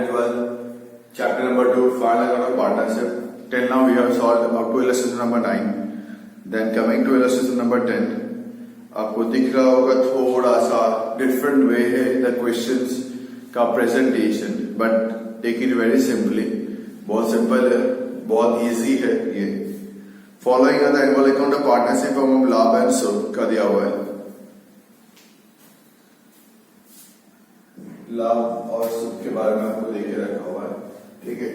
Standard 12, Chapter number 2, Final Account of Partnership. Till now we have solved up to illustration number 9. Then coming to illustration number 10, आपको दिख रहा होगा थोड़ा सा different way है the questions का presentation, but take it very simply. बहुत simple है, बहुत इजी है. ये following the annual account of partnership of लाभ एंड सुख का दिया हुआ है. लाभ और सुख के बारे में आपको देखे रखा हुआ है. ठीक है,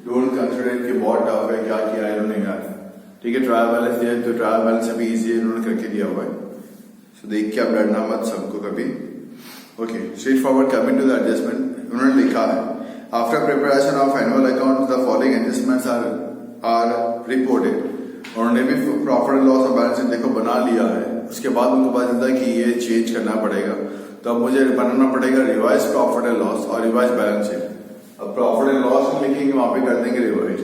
डोंट कंसिडर कि बहुत टफ है, क्या किया है इन्होंने यार. ठीक है, ट्रायल बैलेंस दिया है तो ट्रायल बैलेंस अभी इजी है, इन्होंने करके दिया हुआ है. सो देख के आप डरना मत सबको कभी. Okay, straight forward coming to the adjustment. उन्होंने लिखा है after preparation of annual account the following adjustments are reported. उन्होंने भी प्रॉफिट एंड लॉस और बैलेंस शीट देखो बना लिया है. उसके बाद उनको पता चलता है कि ये चेंज करना पड़ेगा, तो अब मुझे बनाना पड़ेगा रिवाइज प्रॉफिट एंड लॉस और रिवाइज बैलेंस शीट. अब प्रॉफिट एंड लॉस में लिखेंगे, वहां पे कर देंगे रिवाइज.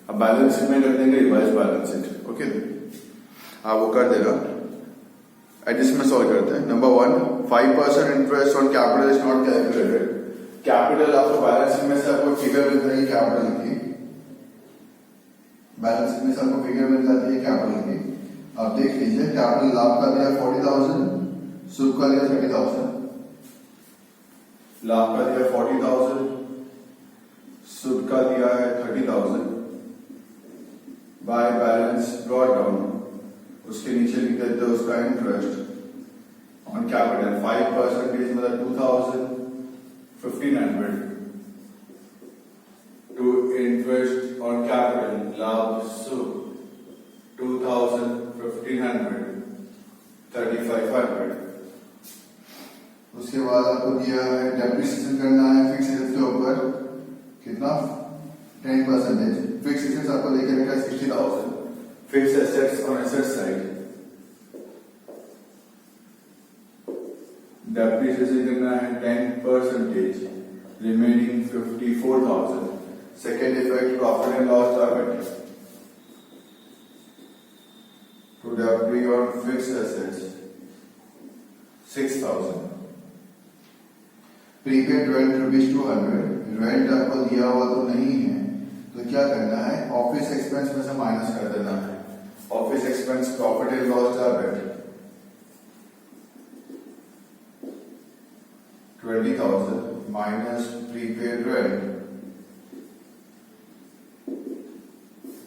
अब बैलेंस शीट में कर देंगे रिवाइज बैलेंस शीट. ओके, आप वो कर देना. एडजस्टमेंट सॉल्व करते हैं. Number 1, 5% interest on capital is not calculated. Capital आपको बैलेंस शीट में से आपको फिगर मिल जाएगी कैपिटल की. बैलेंस शीट में से आपको फिगर मिल जाती है कैपिटल की. आप देख लीजिए, कैपिटल लाभ का दिया 40,000, सुख का दिया 30,000. लाभ का दिया 40,000, सुख का दिया है 30,000. बाय बैलेंस ब्रॉट डाउन, उसके नीचे लिख देते हैं उसका इंटरेस्ट ऑन कैपिटल 5% मतलब 2,000, 1,500 टू इंटरेस्ट ऑन कैपिटल लाभ सुख 2,000, 1,500, 3,500. उसके बाद आपको दिया है डेप्रिसिएशन करना है फिक्स एसेट्स के ऊपर. कितना? 10%. फिक्स एसेट्स आपको देखे रखा है 60,000. Fixed assets on asset side. Depreciation करना है 10%, remaining 54,000. Second effect profit and loss target to depre on fixed assets 6,000. Prepaid rent ₹200. Rent आपको दिया हुआ तो नहीं है, तो क्या करना है, ऑफिस एक्सपेंस में से माइनस कर देना है. Office expense profit and loss target 20,000 minus prepaid rent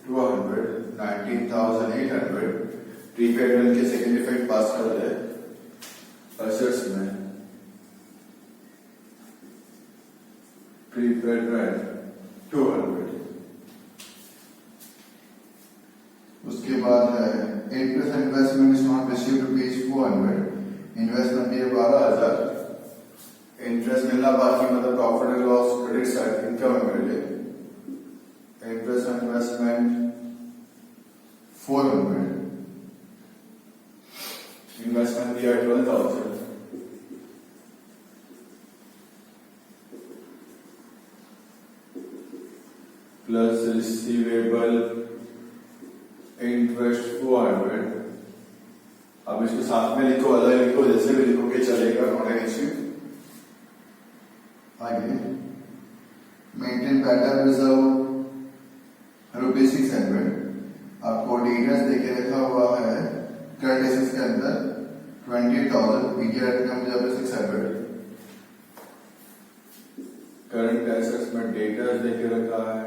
200, 19,800. Prepaid rent के सेकेंड इफेक्ट पास कर दे एसेट्स में. Prepaid rent 200. उसके बाद है 8% investment is not received ₹400. Investment दिए 12,000. इंटरेस्ट मिलना बाकी मतलब profit and loss credit side income में मिले. Interest investment 400. इन्वेस्टमेंट दिया 12,000. Plus receivable interest 400. अब इसको साथ में लिखो, अलग लिखो, जैसे भी लिखो के चलेगा, नॉट एन इश्यू. आगे मेंटेन पैटर्न रिजर्व ₹600. आपको डेटर्स देके रखा हुआ है करंट एसेट्स के अंदर 28,000. मीडिया इनकम जब 600. करंट एसेट्स में डेटर्स देके रखा है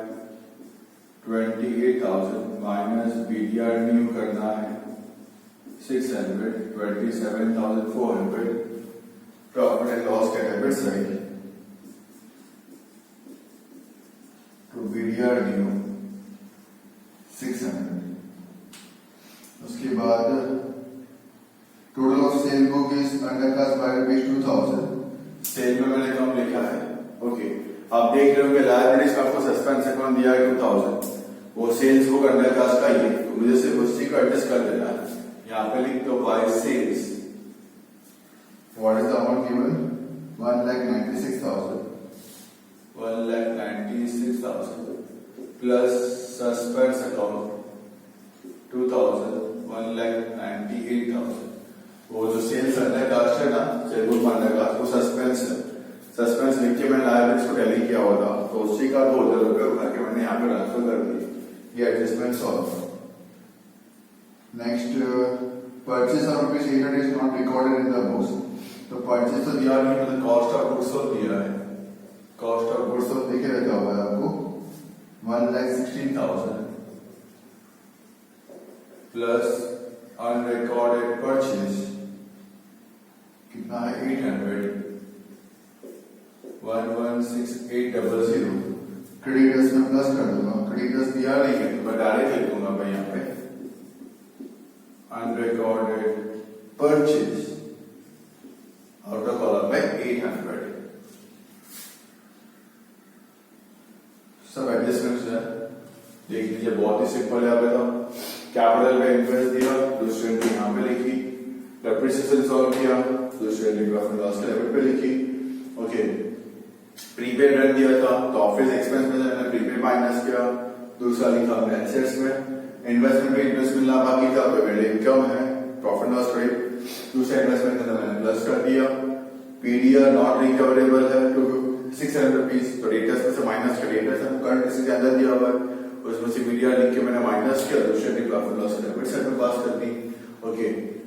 28,000 माइनस बीडीआर न्यू करना है 600, 27,400. प्रॉफिट एंड लॉस का debit side to BDR new 600. उसके बाद total of sale book is undercast by ₹2,000. Sale में मैंने कम लिखा है. ओके, आप देख रहे हो कि लायबिलिटीज में आपको सस्पेंस अकाउंट दिया है 2,000. वो सेल्स बुक अंडर कास्ट का ही, तो मुझे सिर्फ उसी को एडजस्ट कर देना है. यहाँ पे लिख दो by sales. What is the amount given? 1,96,000. 1,96,000 plus suspense account 2,000, 1,98,000. वो जो सेल्स अंडर कास्ट है ना, सेल बुक अंडर कास्ट, वो सस्पेंस है. सस्पेंस लिख के मैंने लायबिलिटीज को टैली किया हुआ था, तो उसी का 2000 रुपये उठा के मैंने यहाँ पे ट्रांसफर कर दी। ये adjustment solve. Next, purchase of ₹800 is not recorded in the books. तो परचेज तो दिया नहीं, मतलब कॉस्ट ऑफ गुड्स सोल्ड दिया है। कॉस्ट ऑफ गुड्स सोल्ड देखे रखा हुआ है आपको 1,16,000 प्लस अनरिकॉर्डेड परचेज कितना है 800, 116,800। क्रेडिटर्स में प्लस कर दूंगा, क्रेडिटर्स दिया नहीं है तो मैं डायरेक्ट लिख दूंगा भाई यहाँ पे अनरिकॉर्डेड परचेज आउटर कॉलम में 800। सब एडजस्टमेंट्स है, देख लीजिए, बहुत ही सिंपल है। तो कैपिटल में इंटरेस्ट दिया, दूसरी एंट्री यहाँ पे लिखी, डेप्रिसिएशन सॉल्व किया, दूसरी एंट्री प्रॉफिट एंड लॉस के लेवल पे लिखी। ओके, प्रीपेड रन दिया था तो ऑफिस एक्सपेंस में मैंने प्रीपेड माइनस किया, दूसरा लिखा हमने एसेट्स में। इन्वेस्टमेंट में इंटरेस्ट मिलना बाकी था तो मेरे इनकम है, प्रॉफिट एंड लॉस क्रेडिट, दूसरा इन्वेस्टमेंट में मैंने प्लस कर दिया। पीडीआर नॉट रिकवरेबल है टू ₹600, तो डेटर्स में से माइनस कर, डेटर्स करंट एसेट के अंदर दिया हुआ है, उसमें से पीडीआर लिख के मैंने माइनस किया, दूसरे भी प्रॉफिट लॉस डेबिट साइड में पास कर दी। ओके,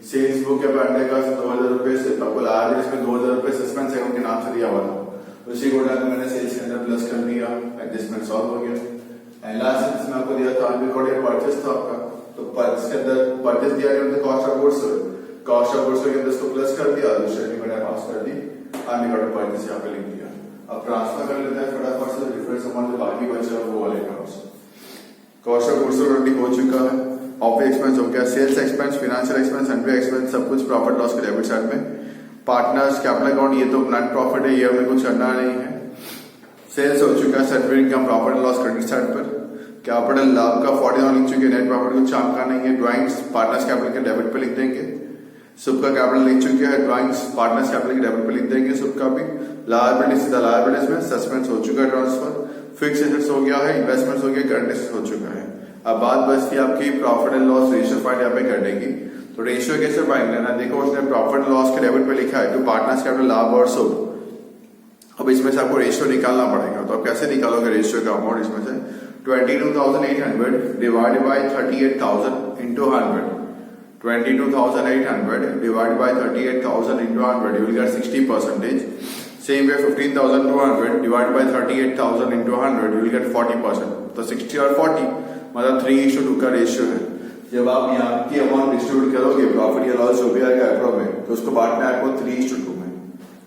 सेल्स बुक के पढ़ने का 2,000 रुपए से आपको लाया, इसमें 2,000 रुपए सस्पेंस अकाउंट के नाम से दिया हुआ था, उसी को डाल मैंने सेल्स के अंदर प्लस कर दिया, एडजस्टमेंट सॉल्व हो गया। एंड लास्ट इसमें आपको दिया था अनरिकॉर्डेड परचेज था आपका, तो परचेज के अंदर परचेज दिया गया cost of goods, cost of goods के अंदर उसको प्लस कर दिया, दूसरे भी मैंने पास कर दी, अनरिकॉर्डेड परचेज यहाँ पे लिख दिया। अब ट्रांसफर कर लेते हैं फटाफट से, डिफरेंस अमाउंट जो बाकी बचा वो वाले accounts. Cost of goods already हो चुका है, ऑफिस एक्सपेंस हो गया, sales expense, financial expense, sundry expense, सब कुछ प्रॉफिट लॉस के डेबिट साइड में। पार्टनर्स कैपिटल अकाउंट ये तो नॉन प्रॉफिट है, ये हमें कुछ करना नहीं है। सेल्स हो चुका है, sundry income, profit loss credit side पर। कैपिटल लाभ का 40 लिख चुके, नेट प्रॉफिट कुछ काम का नहीं है, ड्राइंग्स पार्टनर्स कैपिटल के डेबिट पे लिख देंगे। सुब का कैपिटल लिख चुके हैं, ड्राइंग्स पार्टनर्स कैपिटल के डेबिट पे लिख देंगे सुब का भी। लायबिलिटीज सीधा लायबिलिटीज में, सस्पेंस हो चुका है ट्रांसफर, फिक्स एसेट्स हो गया है, इन्वेस्टमेंट्स हो गया, करंट एसेट्स हो चुका है। अब बात बचती है आपकी profit and loss ratio find यहाँ पे करने की। तो रेशियो कैसे फाइंड करना, देखो उसने प्रॉफिट लॉस के डेबिट पे लिखा है टू पार्टनर्स कैपिटल लाभ और शुभ। अब इसमें से आपको रेशियो निकालना पड़ेगा, तो आप कैसे निकालोगे रेशियो का अमाउंट, इसमें से 22,800 divide by 38,000 into 100, 22,800 divided by 38,000 into 100, you will get 60%. Same way 15,200 divided by 38,000 into 100, you will get 40%. तो 60 और 40 मतलब 3:2 का रेशियो है। जब आप यहाँ की अमाउंट डिस्ट्रीब्यूट करोगे प्रॉफिट या लॉस जो भी आएगा एप्रो में, तो उसको बांटना है आपको 3:2 में।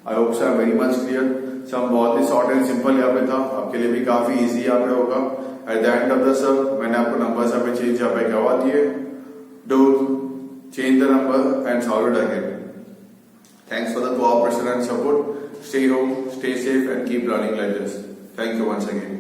I hope so very much clear. सब बहुत ही शॉर्ट एंड सिंपल यहाँ पे था, आपके लिए भी काफी इजी यहाँ पे होगा। At the end of the sub मैंने आपको नंबर यहाँ पे चेंज यहाँ पे करवा दिए, do change the number and solve it again. Thanks for the cooperation and support. Stay home, stay safe and keep learning like this. Thank you once again.